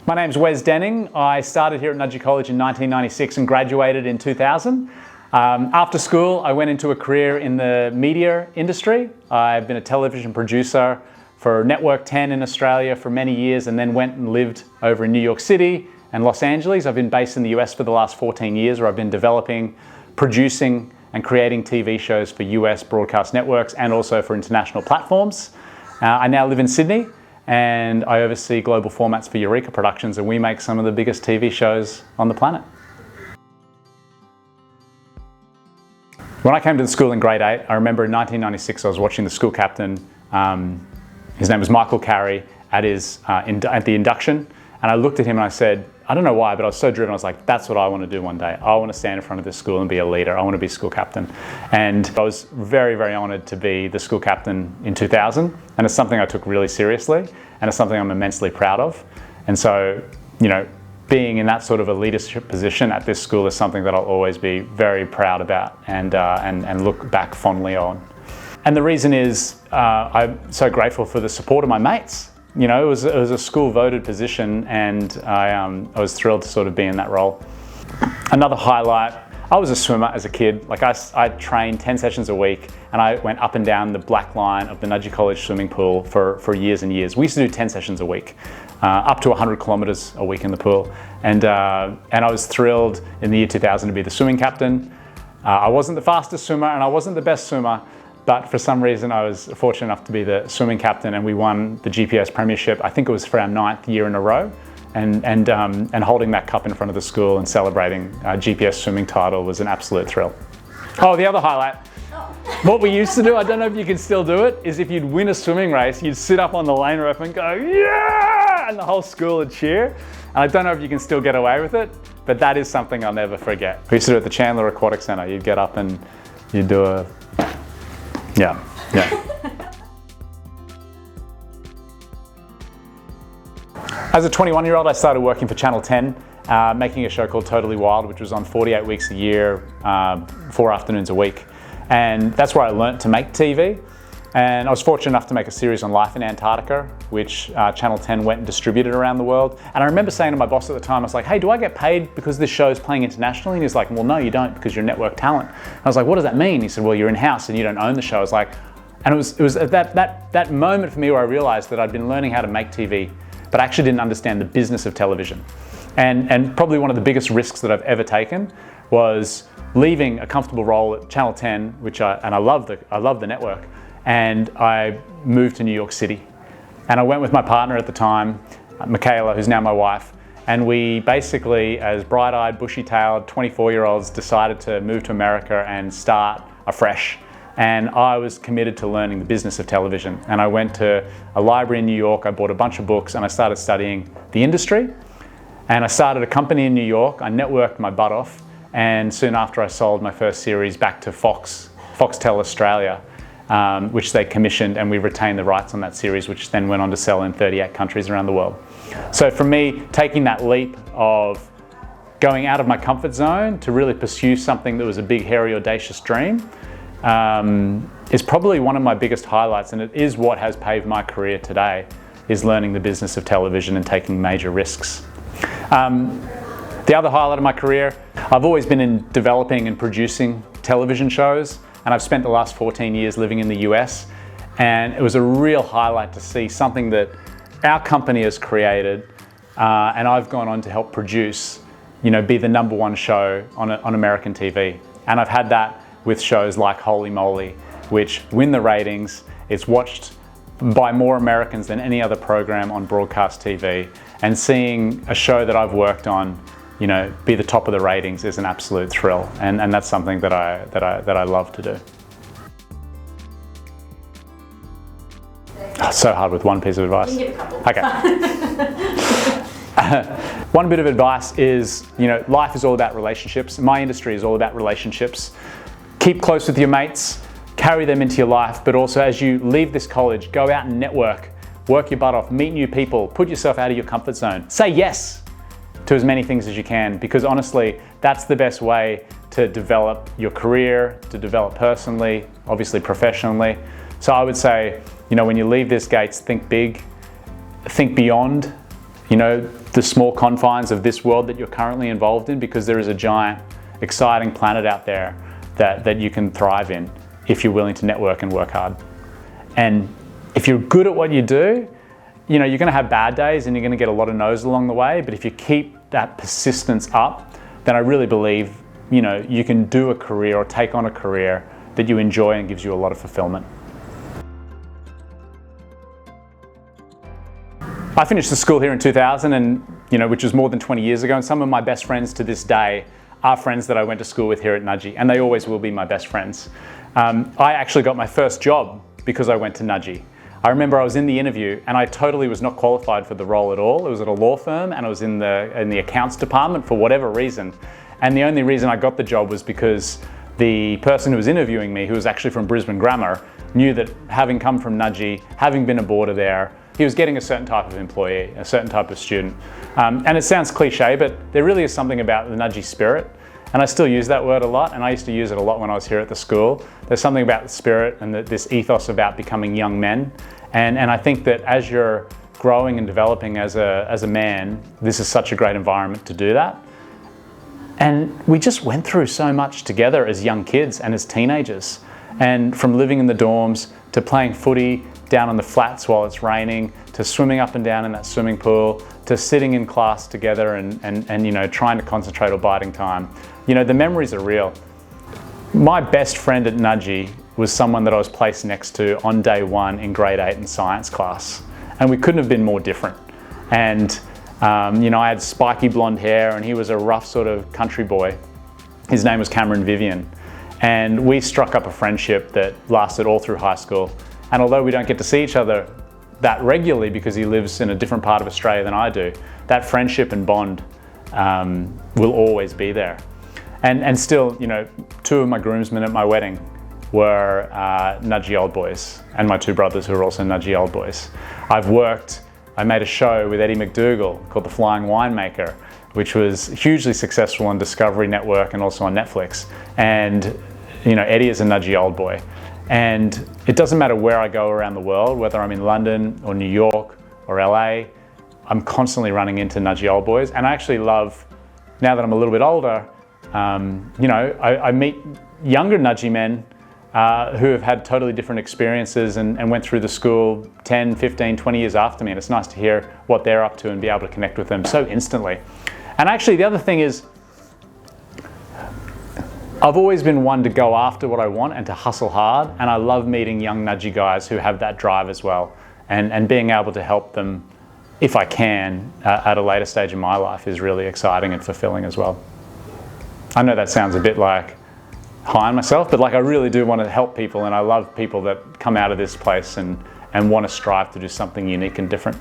My name's Wes Denning. I started here at Nudgee College in 1996 and graduated in 2000. After school, I went into a career in the media industry. I've been a television producer for Network 10 in Australia for many years, and then went and lived over in New York City and Los Angeles. I've been based in the US for the last 14 years, where I've been developing, producing, and creating TV shows for US broadcast networks and also for international platforms. I now live in Sydney, and I oversee global formats for Eureka Productions, and we make some of the biggest TV shows on the planet. When I came to the school in grade 8, I remember in 1996 I was watching the school captain, his name was Michael Carey, at the induction, and I looked at him and I said, I don't know why, but I was so driven. I was like, that's what I want to do one day. I want to stand in front of this school and be a leader. I want to be school captain. And I was very, very honored to be the school captain in 2000. And it's something I took really seriously, and it's something I'm immensely proud of. And so, you know, being in that sort of a leadership position at this school is something that I'll always be very proud about and look back fondly on. And the reason is I'm so grateful for the support of my mates. You know, it was a school voted position, and I was thrilled to sort of be in that role. Another highlight, I was a swimmer as a kid. Like I trained 10 sessions a week, and I went up and down the black line of the Nudgee College swimming pool for years and years. We used to do 10 sessions a week, up to 100 kilometers a week in the pool. And I was thrilled in the year 2000 to be the swimming captain. I wasn't the fastest swimmer and I wasn't the best swimmer, but for some reason I was fortunate enough to be the swimming captain, and we won the GPS Premiership. I think it was for our 9th year in a row, and holding that cup in front of the school and celebrating our GPS swimming title was an absolute thrill. Oh, the other highlight, what we used to do, I don't know if you can still do it, is if you'd win a swimming race, you'd sit up on the lane rope and go, yeah, and the whole school would cheer. And I don't know if you can still get away with it, but that is something I'll never forget. We used to do it at the Chandler Aquatic Centre. You'd get up and you'd do a, yeah. As a 21-year-old, I started working for Channel 10, making a show called Totally Wild, which was on 48 weeks a year, 4 afternoons a week. And that's where I learnt to make TV. And I was fortunate enough to make a series on life in Antarctica, which Channel 10 went and distributed around the world. And I remember saying to my boss at the time, I was like, hey, do I get paid because this show is playing internationally? And he's like, well, no, you don't, because you're network talent. And I was like, what does that mean? He said, well, you're in-house and you don't own the show. I was like, and it was at that moment for me where I realized that I'd been learning how to make TV, but I actually didn't understand the business of television. And probably one of the biggest risks that I've ever taken was leaving a comfortable role at Channel 10, which I love the network, and I moved to New York City. And I went with my partner at the time, Michaela, who's now my wife, and we basically, as bright-eyed, bushy-tailed 24-year-olds, decided to move to America and start afresh. And I was committed to learning the business of television. And I went to a library in New York, I bought a bunch of books, and I started studying the industry. And I started a company in New York, I networked my butt off, and soon after I sold my first series back to Foxtel Australia, which they commissioned, and we retained the rights on that series, which then went on to sell in 38 countries around the world. So for me, taking that leap of going out of my comfort zone to really pursue something that was a big, hairy, audacious dream is probably one of my biggest highlights, and it is what has paved my career today, is learning the business of television and taking major risks. The other highlight of my career, I've always been in developing and producing television shows, and I've spent the last 14 years living in the US, and it was a real highlight to see something that our company has created, and I've gone on to help produce, you know, be the #1 show on American TV. And I've had that with shows like Holy Moly, which win the ratings. It's watched by more Americans than any other program on broadcast TV, and seeing a show that I've worked on, you know, be the top of the ratings is an absolute thrill, and that's something that I love to do. Oh, so hard with one piece of advice. You can give a couple. Okay. One bit of advice is, you know, life is all about relationships. My industry is all about relationships. Keep close with your mates, carry them into your life, but also as you leave this college, go out and network, work your butt off, meet new people, put yourself out of your comfort zone. Say yes to as many things as you can, because honestly, that's the best way to develop your career, to develop personally, obviously professionally. So I would say, you know, when you leave this gates, think big, think beyond, you know, the small confines of this world that you're currently involved in, because there is a giant, exciting planet out there that you can thrive in if you're willing to network and work hard. And if you're good at what you do, you know, you're going to have bad days and you're going to get a lot of no's along the way, but if you keep that persistence up, then I really believe, you know, you can do a career or take on a career that you enjoy and gives you a lot of fulfillment. I finished the school here in 2000, and you know, which was more than 20 years ago, and some of my best friends to this day are friends that I went to school with here at Nudgee, and they always will be my best friends. I actually got my first job because I went to Nudgee. I remember I was in the interview and I totally was not qualified for the role at all. It was at a law firm and I was in the accounts department for whatever reason. And the only reason I got the job was because the person who was interviewing me, who was actually from Brisbane Grammar, knew that having come from Nudgee, having been a boarder there, he was getting a certain type of employee, a certain type of student. And it sounds cliche, but there really is something about the Nudgee spirit. And I still use that word a lot, and I used to use it a lot when I was here at the school. There's something about the spirit and this ethos about becoming young men. And I think that as you're growing and developing as a man, this is such a great environment to do that. And we just went through so much together as young kids and as teenagers. And from living in the dorms to playing footy down on the flats while it's raining, to swimming up and down in that swimming pool, to sitting in class together and you know, trying to concentrate or biding time. You know, the memories are real. My best friend at Nudgee was someone that I was placed next to on day one in grade 8 in science class. And we couldn't have been more different. And you know, I had spiky blonde hair and he was a rough sort of country boy. His name was Cameron Vivian. And we struck up a friendship that lasted all through high school. And although we don't get to see each other that regularly because he lives in a different part of Australia than I do, that friendship and bond will always be there. And still, you know, 2 of my groomsmen at my wedding were Nudgee old boys, and my 2 brothers who are also Nudgee old boys. I made a show with Eddie McDougall called The Flying Winemaker, which was hugely successful on Discovery Network and also on Netflix. And you know, Eddie is a Nudgee old boy. And it doesn't matter where I go around the world, whether I'm in London or New York or LA, I'm constantly running into Nudgee old boys. And I actually love, now that I'm a little bit older, you know, I meet younger Nudgee men who have had totally different experiences and went through the school 10, 15, 20 years after me. And it's nice to hear what they're up to and be able to connect with them so instantly. And actually the other thing is, I've always been one to go after what I want and to hustle hard, and I love meeting young Nudgee guys who have that drive as well, and being able to help them, if I can, at a later stage in my life is really exciting and fulfilling as well. I know that sounds a bit like high on myself, but like I really do want to help people, and I love people that come out of this place and want to strive to do something unique and different.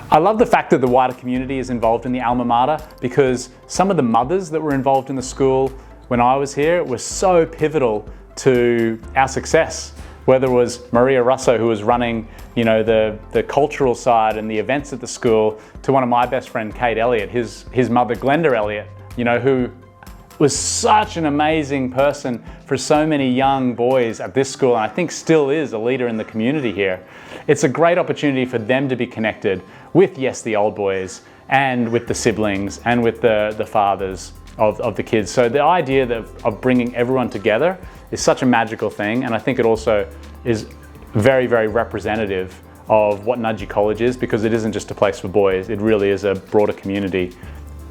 I love the fact that the wider community is involved in the alma mater, because some of the mothers that were involved in the school when I was here were so pivotal to our success. Whether it was Maria Russo, who was running, you know, the cultural side and the events at the school, to one of my best friend, Kate Elliott, his mother, Glenda Elliott, you know, who was such an amazing person for so many young boys at this school, and I think still is a leader in the community here. It's a great opportunity for them to be connected with, yes, the old boys, and with the siblings, and with the fathers of the kids. So the idea of bringing everyone together is such a magical thing, and I think it also is very, very representative of what Nudgee College is, because it isn't just a place for boys, it really is a broader community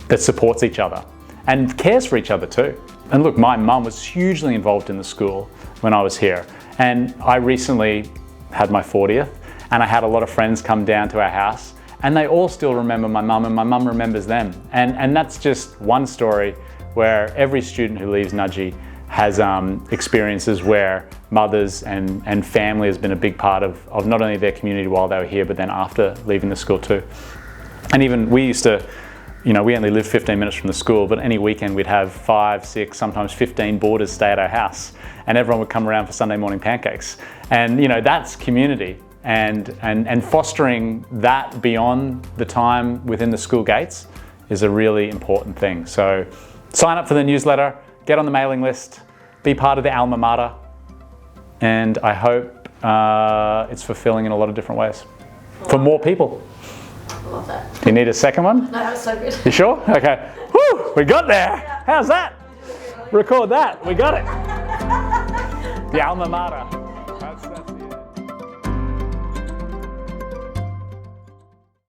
that supports each other and cares for each other too. And look, my mum was hugely involved in the school when I was here, and I recently had my 40th, and I had a lot of friends come down to our house, and they all still remember my mum, and my mum remembers them. And that's just one story where every student who leaves Nudgee has experiences where mothers and family has been a big part of not only their community while they were here, but then after leaving the school too. And even we used to, you know, we only lived 15 minutes from the school, but any weekend we'd have 5, 6, sometimes 15 boarders stay at our house, and everyone would come around for Sunday morning pancakes. And you know, that's community, and fostering that beyond the time within the school gates is a really important thing. So sign up for the newsletter, get on the mailing list, be part of the alma mater, and I hope it's fulfilling in a lot of different ways. for more people. I love that. Do you need a second one? No, that was so good. You sure? Okay. Woo! We got there. How's that? Record that. We got it. The alma mater.